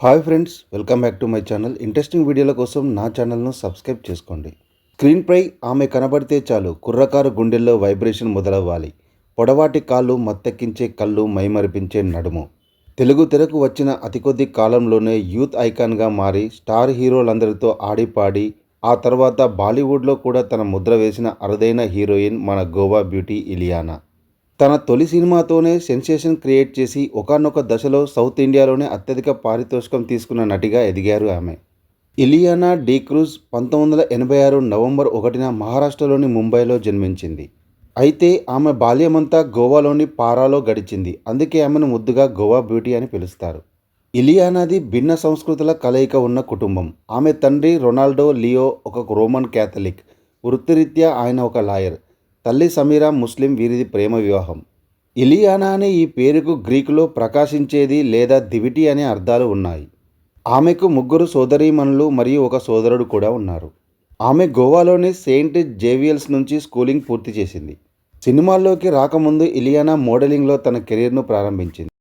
Hi friends, welcome back to my channel. Interesting వీడియోల కోసం నా ఛానల్ను సబ్స్క్రైబ్ చేసుకోండి. స్క్రీన్పై ఆమె కనబడితే చాలు కుర్రకారు గుండెల్లో వైబ్రేషన్ మొదలవ్వాలి. పొడవాటి కాళ్ళు, మత్తెక్కించే కళ్ళు, మైమరిపించే నడుము. తెలుగు తెరకు వచ్చిన అతి కొద్ది కాలంలోనే యూత్ ఐకాన్గా మారి స్టార్ హీరోలందరితో ఆడిపాడి ఆ తర్వాత బాలీవుడ్లో కూడా తన ముద్ర వేసిన అరుదైన హీరోయిన్ మన గోవా బ్యూటీ ఇలియానా. తన తొలి సినిమాతోనే సెన్సేషన్ క్రియేట్ చేసి ఒకానొక దశలో సౌత్ ఇండియాలోనే అత్యధిక పారితోషికం తీసుకున్న నటిగా ఎదిగారు ఆమె. ఇలియానా డిక్రూజ్ 1986 నవంబర్ 1న మహారాష్ట్రలోని ముంబైలో జన్మించింది. అయితే ఆమె బాల్యమంతా గోవాలోని పారాలో గడిచింది. అందుకే ఆమెను ముద్దుగా గోవా బ్యూటీ అని పిలుస్తారు. ఇలియానాది భిన్న సంస్కృతుల కలయిక ఉన్న కుటుంబం. ఆమె తండ్రి రొనాల్డో లియో ఒక రోమన్ క్యాథలిక్, వృత్తిరీత్యా ఆయన ఒక లాయర్. తల్లి సమీరా ముస్లిం. వీరిది ప్రేమ వివాహం. ఇలియానా అనే ఈ పేరుకు గ్రీకులో ప్రకాశించేది లేదా దివిటి అనే అర్థాలు ఉన్నాయి. ఆమెకు ముగ్గురు సోదరీమణులు మరియు ఒక సోదరుడు కూడా ఉన్నారు. ఆమె గోవాలోని సెయింట్ జేవియర్స్ నుంచి స్కూలింగ్ పూర్తి చేసింది. సినిమాల్లోకి రాకముందు ఇలియానా మోడలింగ్లో తన కెరీర్ను ప్రారంభించింది.